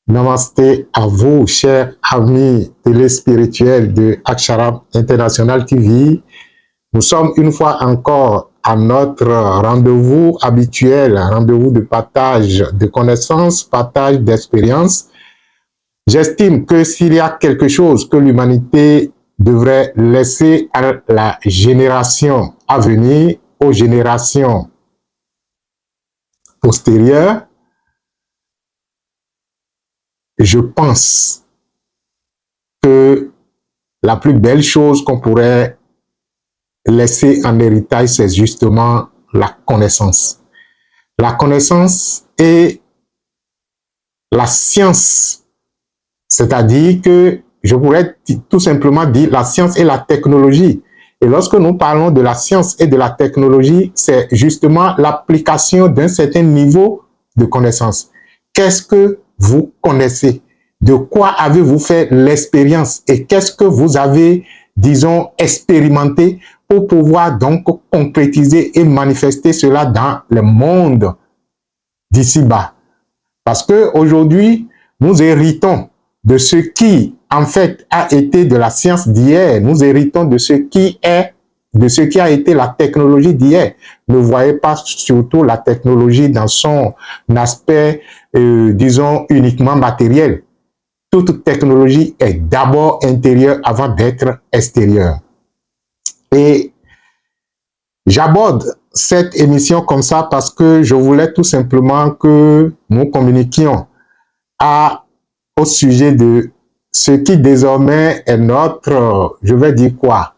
Namasté à vous, chers amis téléspirituels de Aksharam International TV. Nous sommes une fois encore à notre rendez-vous habituel, rendez-vous de partage de connaissances, partage d'expériences. J'estime que s'il y a quelque chose que l'humanité devrait laisser à la génération à venir, aux générations postérieures, je pense que la plus belle chose qu'on pourrait laisser en héritage, c'est justement la connaissance. La connaissance et la science, c'est-à-dire que je pourrais tout simplement dire la science et la technologie. Et lorsque nous parlons de la science et de la technologie, c'est justement l'application d'un certain niveau de connaissance. Qu'est-ce que vous connaissez? De quoi avez-vous fait l'expérience? Et qu'est-ce que vous avez, disons, expérimenté pour pouvoir donc concrétiser et manifester cela dans le monde d'ici-bas? Parce qu'aujourd'hui, nous héritons de ce qui, en fait, a été de la science d'hier. Nous héritons de ce qui a été la technologie d'hier. Ne voyez pas surtout la technologie dans son aspect, disons, uniquement matériel. Toute technologie est d'abord intérieure avant d'être extérieure. Et j'aborde cette émission comme ça parce que je voulais tout simplement que nous communiquions au sujet de ce qui désormais est notre, je vais dire quoi,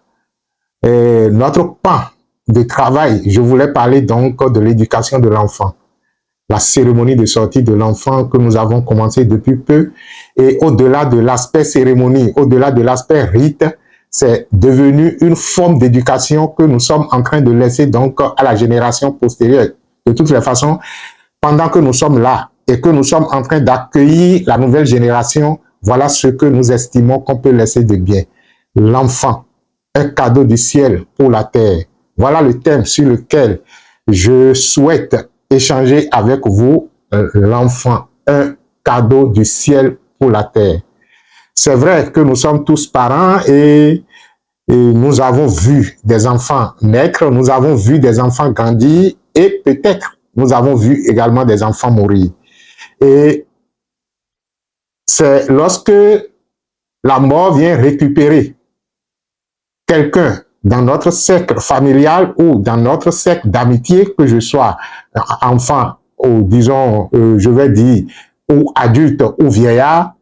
notre pan de travail. Je voulais parler donc de l'éducation de l'enfant, la cérémonie de sortie de l'enfant que nous avons commencé depuis peu. Et au-delà de l'aspect cérémonie, au-delà de l'aspect rite, c'est devenu une forme d'éducation que nous sommes en train de laisser donc à la génération postérieure. De toutes les façons, pendant que nous sommes là et que nous sommes en train d'accueillir la nouvelle génération, voilà ce que nous estimons qu'on peut laisser de bien. L'enfant, un cadeau du ciel pour la terre. Voilà le thème sur lequel je souhaite échanger avec vous. L'enfant, un cadeau du ciel pour la terre. C'est vrai que nous sommes tous parents et nous avons vu des enfants naître, nous avons vu des enfants grandir et peut-être nous avons vu également des enfants mourir. Et c'est lorsque la mort vient récupérer quelqu'un dans notre cercle familial ou dans notre cercle d'amitié, que je sois enfant ou disons, je vais dire, ou adulte ou vieillard,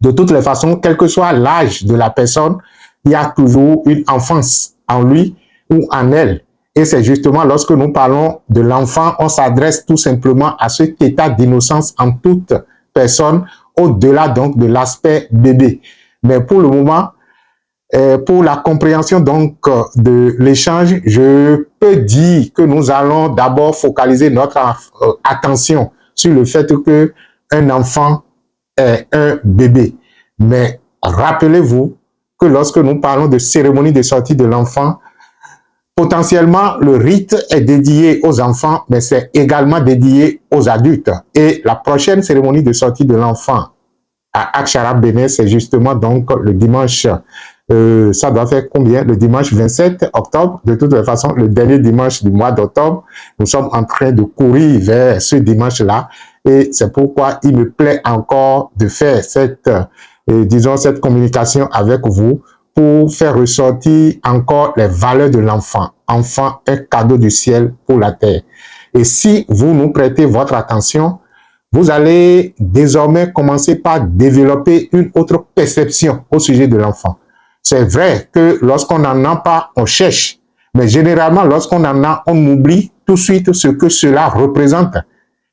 de toutes les façons, quel que soit l'âge de la personne, il y a toujours une enfance en lui ou en elle. Et c'est justement lorsque nous parlons de l'enfant, on s'adresse tout simplement à cet état d'innocence en toute personne, au-delà donc de l'aspect bébé. Mais pour le moment, pour la compréhension donc de l'échange, je peux dire que nous allons d'abord focaliser notre attention sur le fait que un enfant est un bébé. Mais rappelez-vous que lorsque nous parlons de cérémonie de sortie de l'enfant, potentiellement le rite est dédié aux enfants, mais c'est également dédié aux adultes. Et la prochaine cérémonie de sortie de l'enfant à Aksharam Bénin, c'est justement donc le dimanche, ça doit faire combien? Le dimanche 27 octobre. De toute façon, le dernier dimanche du mois d'octobre, nous sommes en train de courir vers ce dimanche-là. Et c'est pourquoi il me plaît encore de faire cette, disons, cette communication avec vous pour faire ressortir encore les valeurs de l'enfant. Enfant, un cadeau du ciel pour la terre. Et si vous nous prêtez votre attention, vous allez désormais commencer par développer une autre perception au sujet de l'enfant. C'est vrai que lorsqu'on n'en a pas, on cherche. Mais généralement, lorsqu'on en a, on oublie tout de suite ce que cela représente.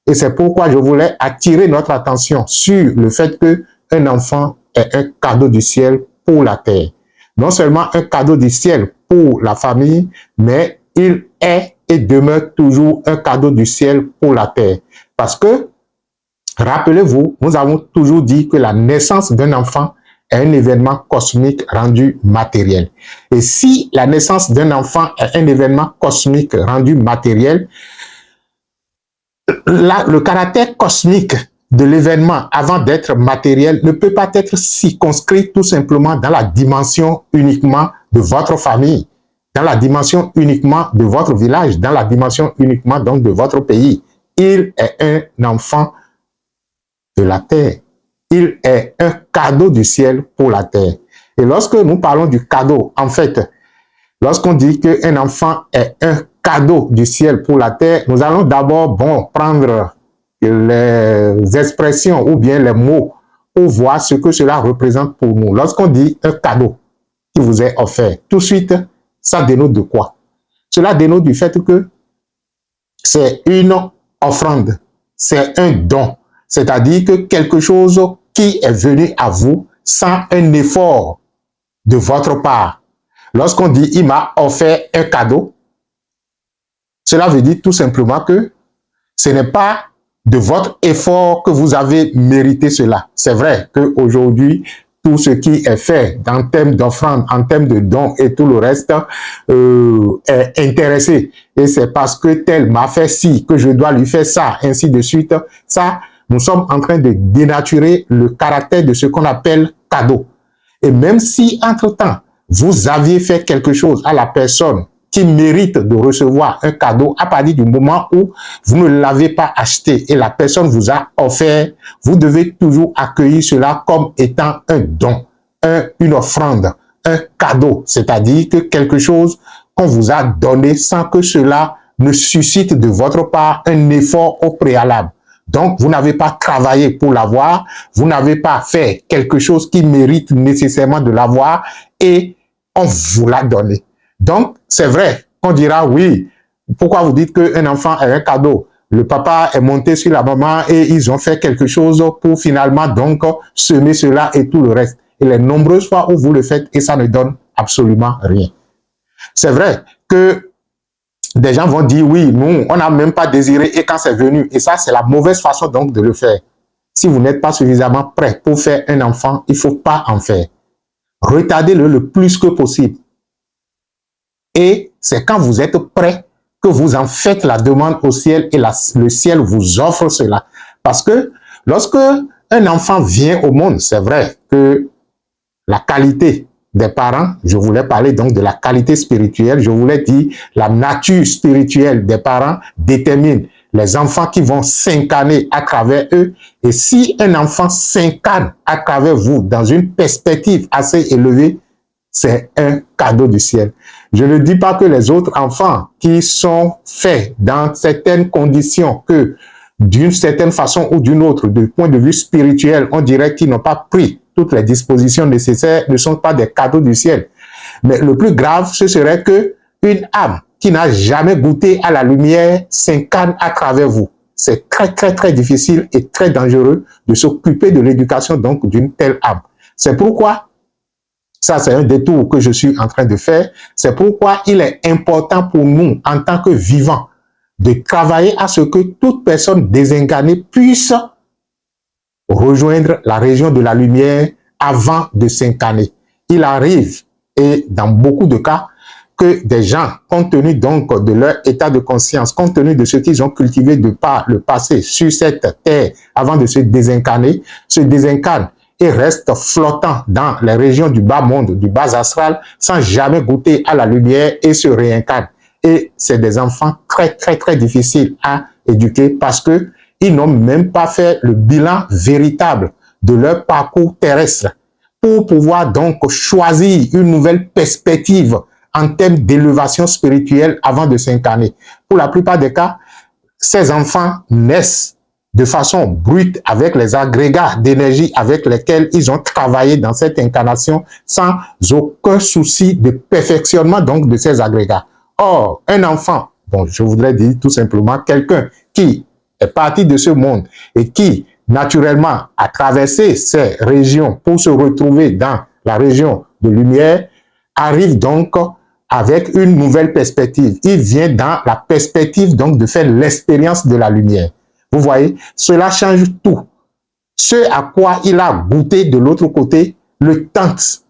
Et c'est pourquoi je voulais attirer notre attention sur le fait qu'un enfant est un cadeau du ciel pour la terre. Non seulement un cadeau du ciel pour la famille, mais il est et demeure toujours un cadeau du ciel pour la terre. Parce que, rappelez-vous, nous avons toujours dit que la naissance d'un enfant est un événement cosmique rendu matériel. Et si la naissance d'un enfant est un événement cosmique rendu matériel, là, le caractère cosmique de l'événement avant d'être matériel ne peut pas être circonscrit tout simplement dans la dimension uniquement de votre famille, dans la dimension uniquement de votre village, dans la dimension uniquement donc de votre pays. Il est un enfant de la terre. Il est un cadeau du ciel pour la terre. Et lorsque nous parlons du cadeau, en fait, lorsqu'on dit qu'un enfant est un cadeau du ciel pour la terre, nous allons d'abord prendre les expressions ou bien les mots pour voir ce que cela représente pour nous. Lorsqu'on dit un cadeau qui vous est offert, tout de suite, ça dénote de quoi? Cela dénote du fait que c'est une offrande, c'est un don, c'est-à-dire que quelque chose qui est venu à vous sans un effort de votre part. Lorsqu'on dit « il m'a offert un cadeau », cela veut dire tout simplement que ce n'est pas de votre effort que vous avez mérité cela. C'est vrai qu'aujourd'hui, tout ce qui est fait en termes d'offrande, en termes de dons et tout le reste est intéressé. Et c'est parce que tel m'a fait ci, que je dois lui faire ça, ainsi de suite. Ça, nous sommes en train de dénaturer le caractère de ce qu'on appelle cadeau. Et même si, entre-temps, vous aviez fait quelque chose à la personne qui mérite de recevoir un cadeau à partir du moment où vous ne l'avez pas acheté et la personne vous a offert, vous devez toujours accueillir cela comme étant un don, une offrande, un cadeau, c'est-à-dire que quelque chose qu'on vous a donné sans que cela ne suscite de votre part un effort au préalable. Donc, vous n'avez pas travaillé pour l'avoir, vous n'avez pas fait quelque chose qui mérite nécessairement de l'avoir et on vous l'a donné. Donc, c'est vrai qu'on dira oui. Pourquoi vous dites qu'un enfant est un cadeau? Le papa est monté sur la maman et ils ont fait quelque chose pour finalement donc semer cela et tout le reste. Et les nombreuses fois où vous le faites et ça ne donne absolument rien. C'est vrai que des gens vont dire oui, nous, on n'a même pas désiré et quand c'est venu. Et ça, c'est la mauvaise façon donc de le faire. Si vous n'êtes pas suffisamment prêt pour faire un enfant, il ne faut pas en faire. Retardez-le le plus que possible. Et c'est quand vous êtes prêt que vous en faites la demande au ciel et le ciel vous offre cela. Parce que lorsque un enfant vient au monde, c'est vrai que la qualité des parents, je voulais parler donc de la qualité spirituelle, je voulais dire la nature spirituelle des parents détermine les enfants qui vont s'incarner à travers eux. Et si un enfant s'incarne à travers vous dans une perspective assez élevée, c'est un cadeau du ciel. Je ne dis pas que les autres enfants qui sont faits dans certaines conditions que d'une certaine façon ou d'une autre, du point de vue spirituel, on dirait qu'ils n'ont pas pris toutes les dispositions nécessaires, ne sont pas des cadeaux du ciel. Mais le plus grave, ce serait que une âme qui n'a jamais goûté à la lumière s'incarne à travers vous. C'est très, très, très difficile et très dangereux de s'occuper de l'éducation donc d'une telle âme. C'est pourquoi ça, c'est un détour que je suis en train de faire. C'est pourquoi il est important pour nous, en tant que vivants, de travailler à ce que toute personne désincarnée puisse rejoindre la région de la lumière avant de s'incarner. Il arrive, et dans beaucoup de cas, que des gens, compte tenu donc de leur état de conscience, compte tenu de ce qu'ils ont cultivé de par le passé sur cette terre avant de se désincarnent et reste flottant dans les régions du bas monde, du bas astral, sans jamais goûter à la lumière et se réincarne. Et c'est des enfants très, très, très difficiles à éduquer parce que ils n'ont même pas fait le bilan véritable de leur parcours terrestre pour pouvoir donc choisir une nouvelle perspective en termes d'élévation spirituelle avant de s'incarner. Pour la plupart des cas, ces enfants naissent de façon brute avec les agrégats d'énergie avec lesquels ils ont travaillé dans cette incarnation sans aucun souci de perfectionnement donc de ces agrégats. Or, un enfant, bon, je voudrais dire tout simplement quelqu'un qui est parti de ce monde et qui, naturellement, a traversé ces régions pour se retrouver dans la région de lumière, arrive donc avec une nouvelle perspective. Il vient dans la perspective donc de faire l'expérience de la lumière. Vous voyez, cela change tout. Ce à quoi il a goûté de l'autre côté le tente.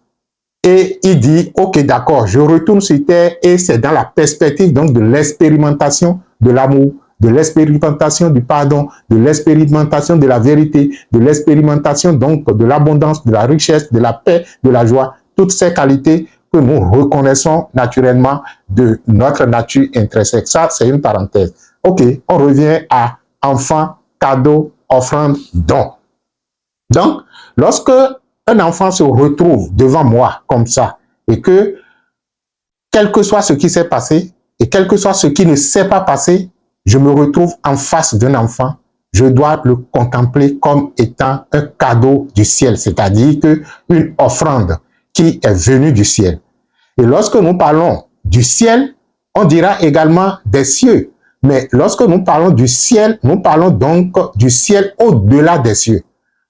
Et il dit, ok, d'accord, je retourne sur terre et c'est dans la perspective donc de l'expérimentation de l'amour de l'expérimentation du pardon, de l'expérimentation de la vérité, de l'expérimentation donc de l'abondance, de la richesse, de la paix, de la joie, toutes ces qualités que nous reconnaissons naturellement de notre nature intrinsèque. Ça, c'est une parenthèse. Ok, on revient à enfant, cadeau, offrande, don. Donc, lorsque un enfant se retrouve devant moi comme ça, et que, quel que soit ce qui s'est passé, et quel que soit ce qui ne s'est pas passé, je me retrouve en face d'un enfant, je dois le contempler comme étant un cadeau du ciel, c'est-à-dire une offrande qui est venue du ciel. Et lorsque nous parlons du ciel, on dira également des cieux. Mais lorsque nous parlons du ciel, nous parlons donc du ciel au-delà des cieux.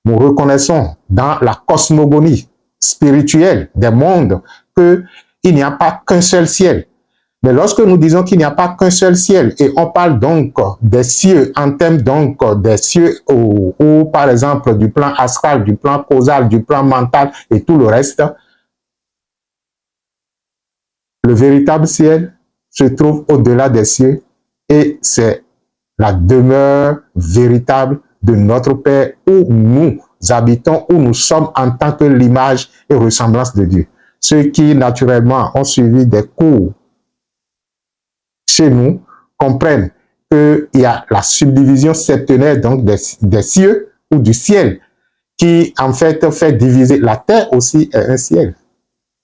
Nous reconnaissons dans la cosmogonie spirituelle des mondes qu'il n'y a pas qu'un seul ciel. Mais lorsque nous disons qu'il n'y a pas qu'un seul ciel, et on parle donc des cieux en termes donc des cieux ou par exemple du plan astral, du plan causal, du plan mental et tout le reste, le véritable ciel se trouve au-delà des cieux et c'est la demeure véritable de notre Père où nous habitons, où nous sommes en tant que l'image et ressemblance de Dieu. Ceux qui, naturellement, ont suivi des cours chez nous comprennent qu'il y a la subdivision septenaire donc des cieux ou du ciel qui, en fait diviser. La terre aussi est un ciel.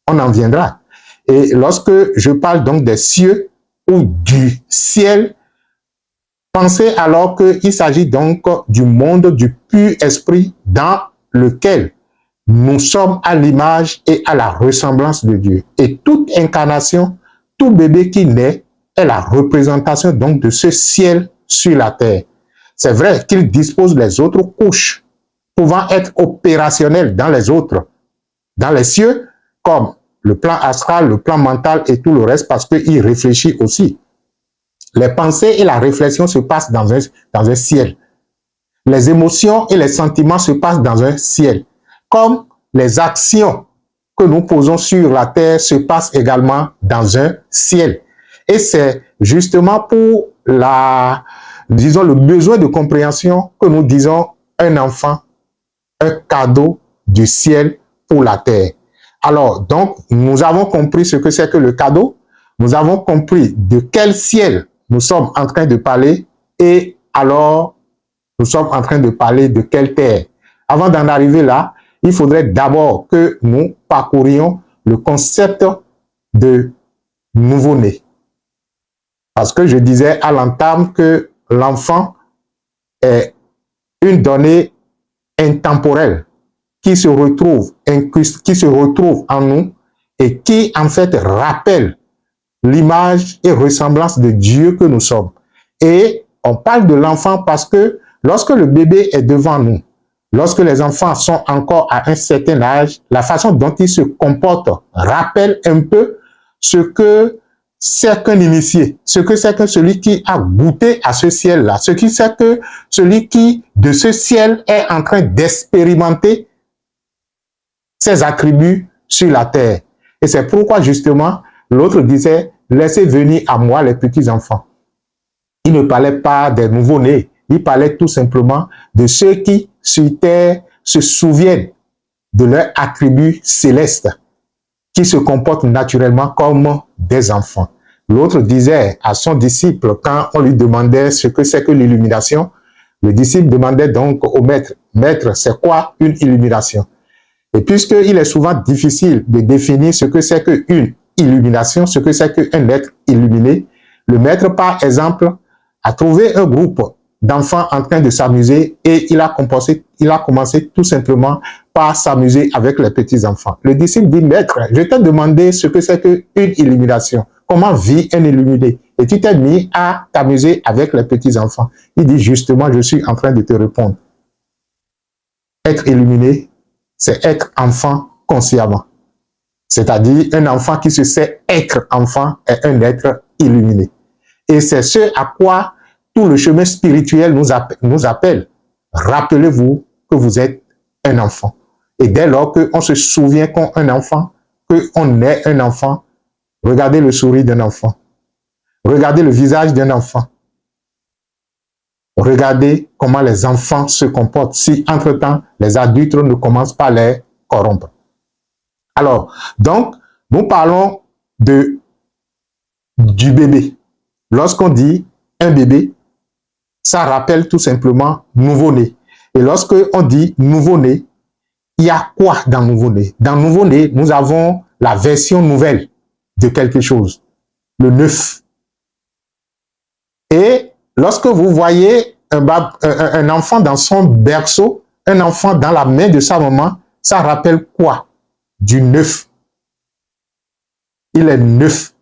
On en viendra. Et lorsque je parle donc des cieux ou du ciel, pensez alors qu'il s'agit donc du monde du pur esprit dans lequel nous sommes à l'image et à la ressemblance de Dieu. Et toute incarnation, tout bébé qui naît est la représentation donc de ce ciel sur la terre. C'est vrai qu'il dispose des autres couches pouvant être opérationnelles dans les autres, dans les cieux, comme le plan astral, le plan mental et tout le reste, parce qu'il réfléchit aussi. Les pensées et la réflexion se passent dans un ciel. Les émotions et les sentiments se passent dans un ciel. Comme les actions que nous posons sur la terre se passent également dans un ciel. Et c'est justement pour le besoin de compréhension que nous disons un enfant, un cadeau du ciel pour la terre. Alors, donc, nous avons compris ce que c'est que le cadeau. Nous avons compris de quel ciel nous sommes en train de parler et alors, nous sommes en train de parler de quelle terre. Avant d'en arriver là, il faudrait d'abord que nous parcourions le concept de nouveau-né. Parce que je disais à l'entame que l'enfant est une donnée intemporelle qui se retrouve en nous et qui en fait rappelle l'image et ressemblance de Dieu que nous sommes. Et on parle de l'enfant parce que lorsque le bébé est devant nous, lorsque les enfants sont encore à un certain âge, la façon dont ils se comportent rappelle un peu ce que c'est qu'un initié, ce que c'est que celui qui a goûté à ce ciel-là, ce qui c'est que celui qui, de ce ciel, est en train d'expérimenter ses attributs sur la terre. Et c'est pourquoi, justement, l'autre disait, laissez venir à moi les petits enfants. Il ne parlait pas des nouveaux-nés, il parlait tout simplement de ceux qui, sur terre, se souviennent de leurs attributs célestes, qui se comportent naturellement comme des enfants. L'autre disait à son disciple, quand on lui demandait ce que c'est que l'illumination, le disciple demandait donc au maître, « Maître, c'est quoi une illumination ?» Et puisqu'il est souvent difficile de définir ce que c'est qu'une illumination, ce que c'est qu'un être illuminé, le maître, par exemple, a trouvé un groupe d'enfants en train de s'amuser et il a commencé tout simplement par s'amuser avec les petits-enfants. Le disciple dit, « Maître, je t'ai demandé ce que c'est qu'une illumination. Comment vit un illuminé? Et tu t'es mis à t'amuser avec les petits-enfants. » Il dit, « Justement, je suis en train de te répondre. Être illuminé, c'est être enfant consciemment. C'est-à-dire, un enfant qui se sait être enfant est un être illuminé. Et c'est ce à quoi tout le chemin spirituel nous appelle. Rappelez-vous que vous êtes un enfant. Et dès lors qu'on se souvient qu'on est un enfant, qu'on est un enfant, regardez le sourire d'un enfant. Regardez le visage d'un enfant. Regardez comment les enfants se comportent si, entre-temps, les adultes ne commencent pas à les corrompre. Alors, donc, nous parlons du bébé. Lorsqu'on dit un bébé, ça rappelle tout simplement nouveau-né. Et lorsque on dit nouveau-né, il y a quoi dans nouveau-né? Dans nouveau-né, nous avons la version nouvelle de quelque chose, le neuf. Et lorsque vous voyez un enfant dans son berceau, un enfant dans la main de sa maman, ça rappelle quoi? Du neuf. Il est neuf.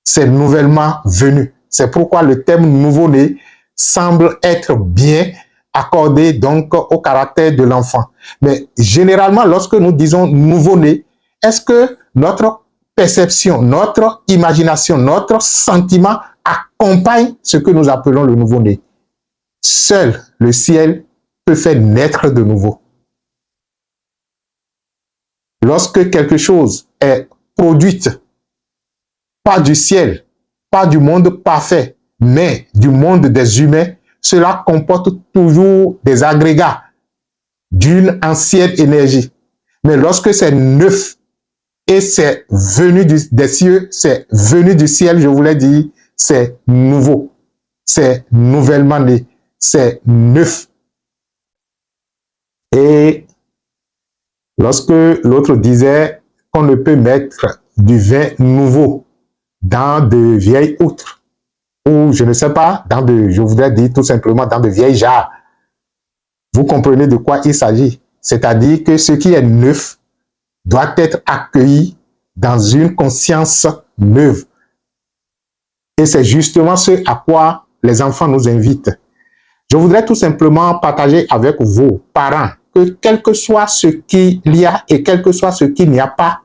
C'est nouvellement venu. C'est pourquoi le terme nouveau-né semble être bien accordé donc au caractère de l'enfant. Mais généralement, lorsque nous disons nouveau-né, est-ce que notre perception, notre imagination, notre sentiment accompagne ce que nous appelons le nouveau-né? Seul le ciel peut faire naître de nouveau. Lorsque quelque chose est produite pas du ciel, pas du monde parfait, mais du monde des humains, cela comporte toujours des agrégats d'une ancienne énergie. Mais lorsque c'est neuf et c'est venu des cieux, c'est venu du ciel, je voulais dire, c'est nouveau, c'est nouvellement né, c'est neuf. Et lorsque l'autre disait qu'on ne peut mettre du vin nouveau dans de vieilles outres, ou je ne sais pas, je voudrais dire tout simplement dans de vieilles jarres, vous comprenez de quoi il s'agit. C'est-à-dire que ce qui est neuf doit être accueilli dans une conscience neuve. Et c'est justement ce à quoi les enfants nous invitent. Je voudrais tout simplement partager avec vos parents que quel que soit ce qu'il y a et quel que soit ce qu'il n'y a pas,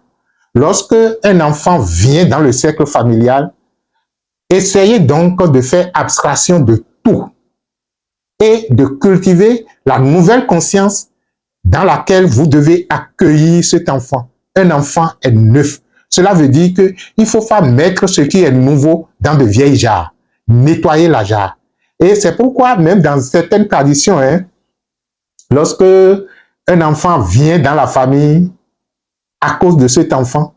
lorsque un enfant vient dans le cercle familial, essayez donc de faire abstraction de tout et de cultiver la nouvelle conscience dans laquelle vous devez accueillir cet enfant. Un enfant est neuf. Cela veut dire qu'il ne faut pas mettre ce qui est nouveau dans de vieilles jarres. Nettoyer la jarre. Et c'est pourquoi même dans certaines traditions, lorsque un enfant vient dans la famille, à cause de cet enfant,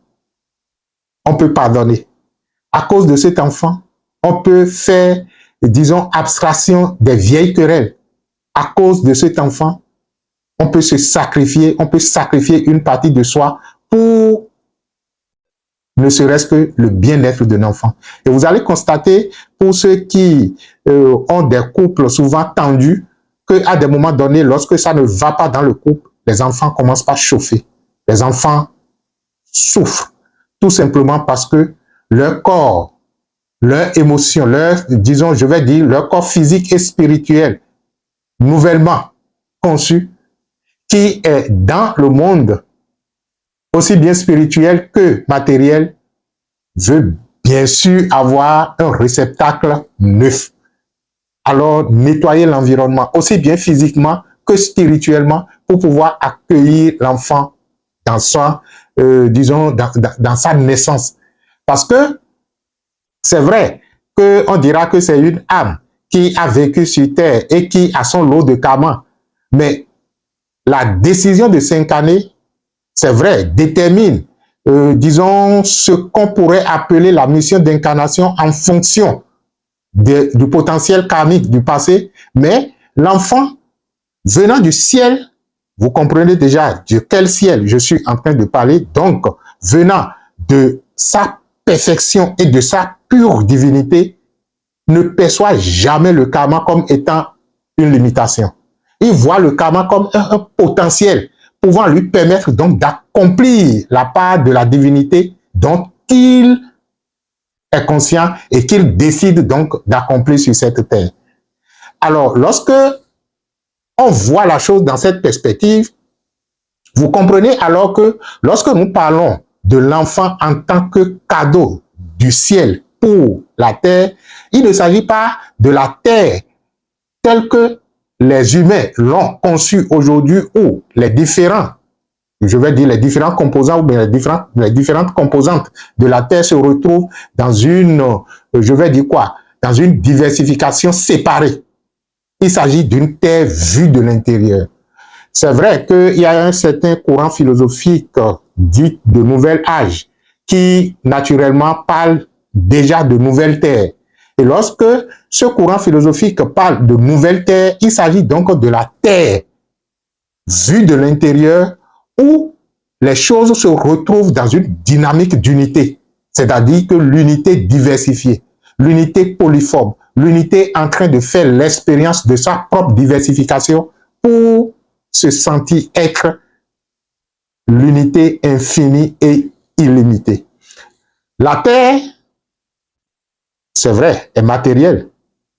on peut pardonner. À cause de cet enfant, on peut faire, disons, abstraction des vieilles querelles. À cause de cet enfant, on peut se sacrifier, on peut sacrifier une partie de soi pour ne serait-ce que le bien-être d'un enfant. Et vous allez constater, pour ceux qui ont des couples souvent tendus, qu'à des moments donnés, lorsque ça ne va pas dans le couple, les enfants commencent par chauffer. Les enfants souffrent, tout simplement parce que leur corps, leur émotion, disons, je vais dire, leur corps physique et spirituel, nouvellement conçu, qui est dans le monde, aussi bien spirituel que matériel, veut bien sûr avoir un réceptacle neuf. Alors, nettoyer l'environnement, aussi bien physiquement que spirituellement, pour pouvoir accueillir l'enfant dans sa, disons, dans sa naissance. Parce que c'est vrai qu'on dira que c'est une âme qui a vécu sur terre et qui a son lot de karma. Mais la décision de s'incarner, c'est vrai, détermine, disons, ce qu'on pourrait appeler la mission d'incarnation en fonction du potentiel karmique du passé. Mais l'enfant venant du ciel, vous comprenez déjà de quel ciel je suis en train de parler, donc venant de sa perfection et de sa pure divinité, ne perçoit jamais le karma comme étant une limitation. Il voit le karma comme un potentiel pouvant lui permettre donc d'accomplir la part de la divinité dont il est conscient et qu'il décide donc d'accomplir sur cette terre. Alors, lorsque on voit la chose dans cette perspective, vous comprenez alors que lorsque nous parlons de l'enfant en tant que cadeau du ciel pour la terre, il ne s'agit pas de la terre telle que les humains l'ont conçue aujourd'hui où les différents, je vais dire les différents composants ou bien les différentes composantes de la terre se retrouvent dans une, je vais dire quoi, dans une diversification séparée. il s'agit d'une terre vue de l'intérieur. C'est vrai qu'il y a un certain courant philosophique dit de nouvel âge qui naturellement parle déjà de nouvelle terre. Et lorsque ce courant philosophique parle de nouvelle terre, il s'agit donc de la terre vue de l'intérieur où les choses se retrouvent dans une dynamique d'unité, c'est-à-dire que l'unité diversifiée, l'unité polyforme, l'unité en train de faire l'expérience de sa propre diversification pour se sentir être l'unité infinie et illimitée. La terre, c'est vrai, est matérielle,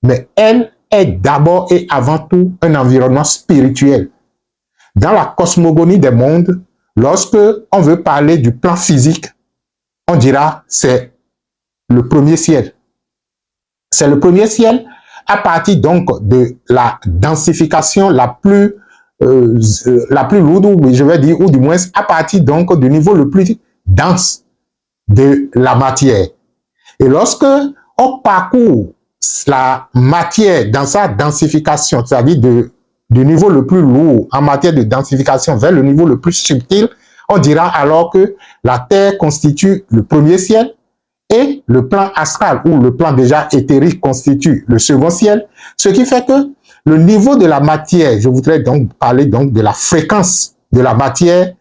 mais elle est d'abord et avant tout un environnement spirituel. Dans la cosmogonie des mondes, lorsque on veut parler du plan physique, on dira c'est le premier ciel. C'est le premier ciel à partir donc de la densification la plus lourde, ou je vais dire, ou du moins à partir donc du niveau le plus dense de la matière. Et lorsque on parcourt la matière dans sa densification, c'est-à-dire du niveau le plus lourd en matière de densification vers le niveau le plus subtil, on dira alors que la Terre constitue le premier ciel et le plan astral ou le plan déjà éthérique constitue le second ciel, ce qui fait que le niveau de la matière, je voudrais donc parler donc de la fréquence de la matière,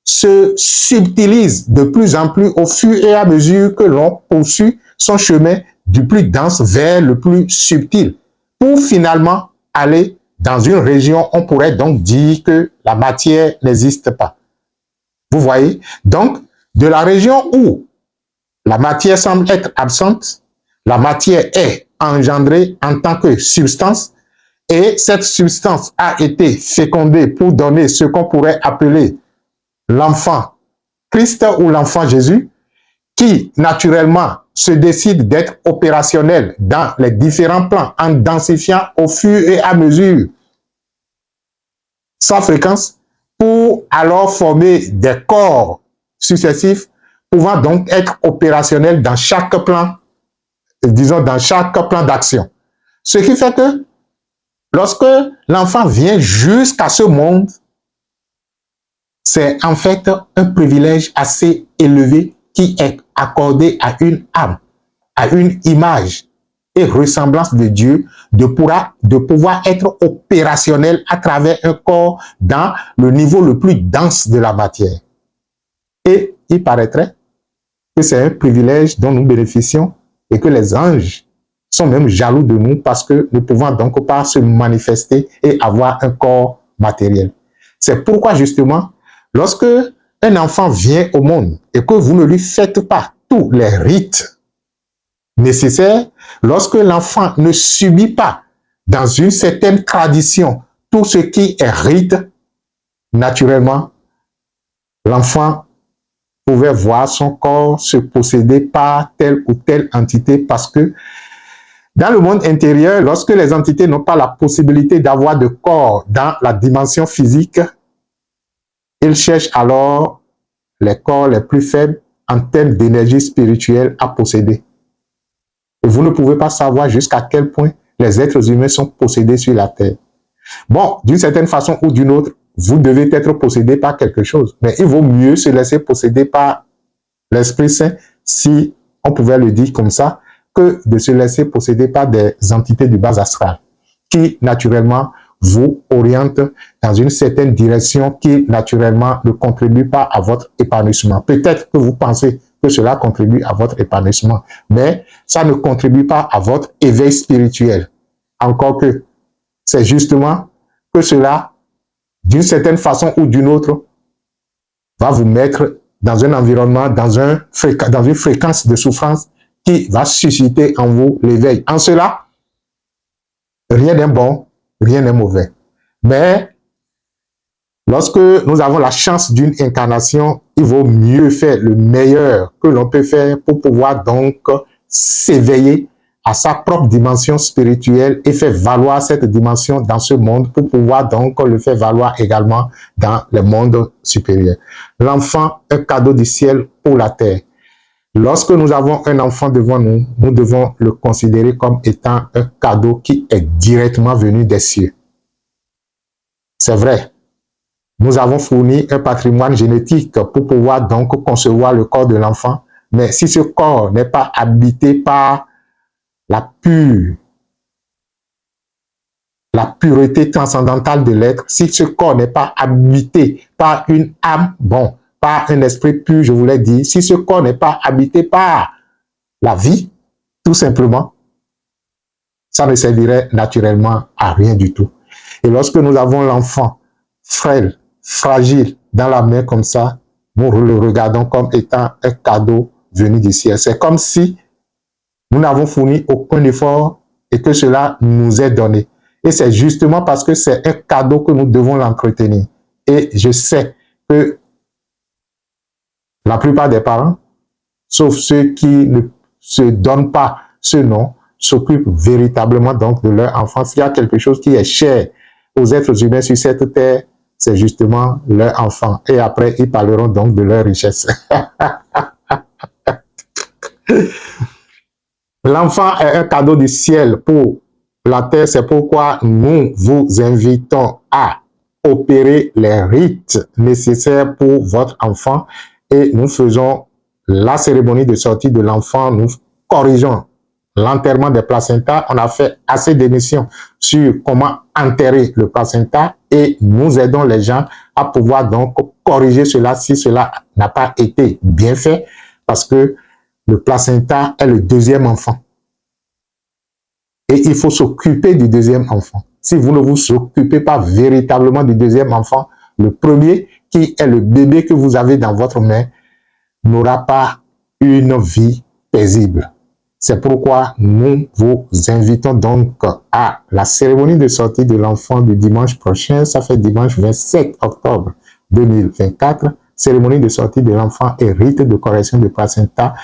se subtilise de plus en plus au fur et à mesure que l'on poursuit son chemin du plus dense vers le plus subtil, pour finalement aller dans une région, on pourrait donc dire que la matière n'existe pas. Vous voyez? Donc, de la région où la matière semble être absente, la matière est engendrée en tant que substance, et cette substance a été fécondée pour donner ce qu'on pourrait appeler l'enfant Christ ou l'enfant Jésus, qui naturellement se décide d'être opérationnel dans les différents plans en densifiant au fur et à mesure sa fréquence pour alors former des corps successifs pouvant donc être opérationnels dans chaque plan, disons dans chaque plan d'action. Ce qui fait que lorsque l'enfant vient jusqu'à ce monde, c'est en fait un privilège assez élevé qui est accordé à une âme, à une image et ressemblance de Dieu, de pouvoir être opérationnel à travers un corps dans le niveau le plus dense de la matière. Et il paraîtrait que c'est un privilège dont nous bénéficions et que les anges sont même jaloux de nous parce que nous pouvons donc pas se manifester et avoir un corps matériel. C'est pourquoi justement, lorsque un enfant vient au monde et que vous ne lui faites pas tous les rites nécessaires, lorsque l'enfant ne subit pas dans une certaine tradition tout ce qui est rite, naturellement, l'enfant pouvait voir son corps se posséder par telle ou telle entité parce que dans le monde intérieur, lorsque les entités n'ont pas la possibilité d'avoir de corps dans la dimension physique, ils cherchent alors les corps les plus faibles en termes d'énergie spirituelle à posséder. Et vous ne pouvez pas savoir jusqu'à quel point les êtres humains sont possédés sur la terre. Bon, d'une certaine façon ou d'une autre, vous devez être possédé par quelque chose. Mais il vaut mieux se laisser posséder par l'Esprit Saint, si on pouvait le dire comme ça, que de se laisser posséder par des entités du bas astral qui, naturellement, vous orientent dans une certaine direction qui, naturellement, ne contribue pas à votre épanouissement. Peut-être que vous pensez que cela contribue à votre épanouissement, mais ça ne contribue pas à votre éveil spirituel. Encore que c'est justement que cela, d'une certaine façon ou d'une autre, va vous mettre dans un environnement, dans une fréquence de souffrance qui va susciter en vous l'éveil. En cela, rien n'est bon, rien n'est mauvais. Mais lorsque nous avons la chance d'une incarnation, il vaut mieux faire le meilleur que l'on peut faire pour pouvoir donc s'éveiller à sa propre dimension spirituelle et faire valoir cette dimension dans ce monde pour pouvoir donc le faire valoir également dans le monde supérieur. L'enfant, un cadeau du ciel pour la terre. Lorsque nous avons un enfant devant nous, nous devons le considérer comme étant un cadeau qui est directement venu des cieux. C'est vrai, nous avons fourni un patrimoine génétique pour pouvoir donc concevoir le corps de l'enfant, mais si ce corps n'est pas habité par la pureté transcendantale de l'être, si ce corps n'est pas habité par une âme, bon, par un esprit pur, je vous l'ai dit, si ce corps n'est pas habité par la vie, tout simplement, ça ne servirait naturellement à rien du tout. Et lorsque nous avons l'enfant frêle, fragile, dans la main comme ça, nous le regardons comme étant un cadeau venu du ciel. C'est comme si nous n'avons fourni aucun effort et que cela nous est donné. Et c'est justement parce que c'est un cadeau que nous devons l'entretenir. Et je sais que la plupart des parents, sauf ceux qui ne se donnent pas ce nom, s'occupent véritablement donc de leur enfant. S'il y a quelque chose qui est cher aux êtres humains sur cette terre, c'est justement leur enfant. Et après, ils parleront donc de leur richesse. L'enfant est un cadeau du ciel pour la terre. C'est pourquoi nous vous invitons à opérer les rites nécessaires pour votre enfant et nous faisons la cérémonie de sortie de l'enfant. Nous corrigeons l'enterrement des placentas. On a fait assez d'émissions sur comment enterrer le placenta et nous aidons les gens à pouvoir donc corriger cela si cela n'a pas été bien fait parce que le placenta est le deuxième enfant. Et il faut s'occuper du deuxième enfant. Si vous ne vous occupez pas véritablement du deuxième enfant, le premier, qui est le bébé que vous avez dans votre main, n'aura pas une vie paisible. C'est pourquoi nous vous invitons donc à la cérémonie de sortie de l'enfant du dimanche prochain. Ça fait dimanche 27 octobre 2024. Cérémonie de sortie de l'enfant et rite de correction de placenta.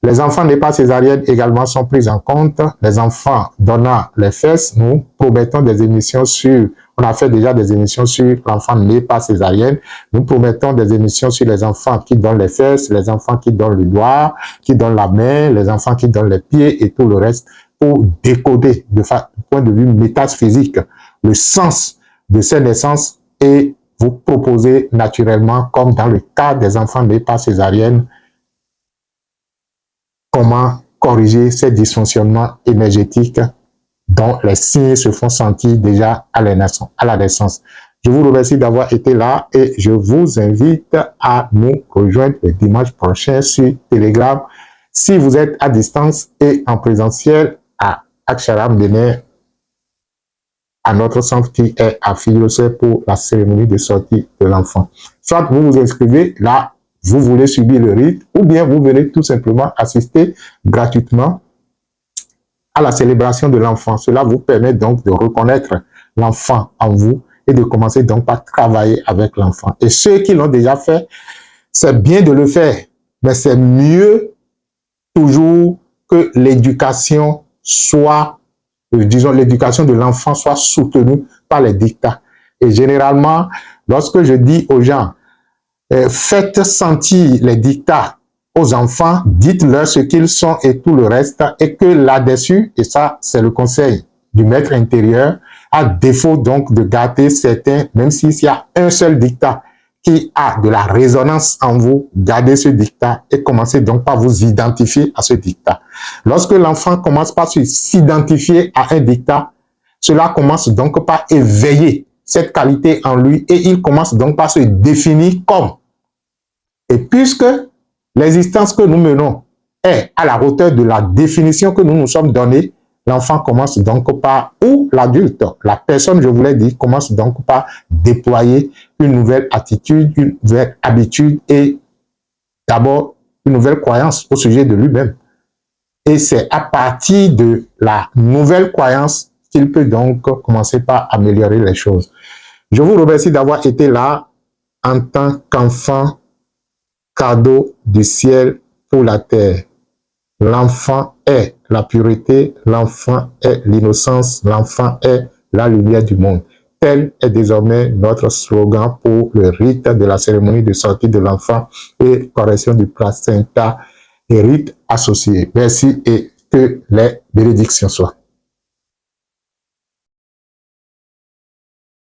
Les enfants nés pas césariennes également sont pris en compte. Les enfants donnant les fesses, nous promettons des émissions sur, on a fait déjà des émissions sur l'enfant né pas césarienne. Nous promettons des émissions sur les enfants qui donnent les fesses, les enfants qui donnent le doigt, qui donnent la main, les enfants qui donnent les pieds et tout le reste pour décoder de point de vue métaphysique le sens de ces naissances et vous proposer naturellement, comme dans le cas des enfants nés pas césariennes, comment corriger ces dysfonctionnements énergétiques dont les signes se font sentir déjà à la naissance. Je vous remercie d'avoir été là et je vous invite à nous rejoindre le dimanche prochain sur Telegram. Si vous êtes à distance et en présentiel à Aksharam Benin, à notre centre qui est à Figlosé pour la cérémonie de sortie de l'enfant. Soit vous vous inscrivez là, vous voulez subir le rite, ou bien vous venez tout simplement assister gratuitement à la célébration de l'enfant. Cela vous permet donc de reconnaître l'enfant en vous et de commencer donc par travailler avec l'enfant. Et ceux qui l'ont déjà fait, c'est bien de le faire, mais c'est mieux toujours que l'éducation soit, disons, l'éducation de l'enfant soit soutenue par les dictats. Et généralement, lorsque je dis aux gens, faites sentir les dictats aux enfants, dites-leur ce qu'ils sont et tout le reste, et que là-dessus, et ça c'est le conseil du maître intérieur, à défaut donc de gâter certains, même s'il y a un seul dictat qui a de la résonance en vous, gardez ce dictat et commencez donc par vous identifier à ce dictat. Lorsque l'enfant commence par s'identifier à un dictat, cela commence donc par éveiller cette qualité en lui et il commence donc par se définir comme. Et puisque l'existence que nous menons est à la hauteur de la définition que nous nous sommes donnée, l'enfant commence donc par, ou l'adulte, la personne, je vous l'ai dit, commence donc par déployer une nouvelle attitude, une nouvelle habitude et d'abord une nouvelle croyance au sujet de lui-même. Et c'est à partir de la nouvelle croyance qu'il peut donc commencer par améliorer les choses. Je vous remercie d'avoir été là en tant qu'enfant, cadeau du ciel pour la terre. L'enfant est la pureté, l'enfant est l'innocence, l'enfant est la lumière du monde. Tel est désormais notre slogan pour le rite de la cérémonie de sortie de l'enfant et correction du placenta et rites associés. Merci et que les bénédictions soient.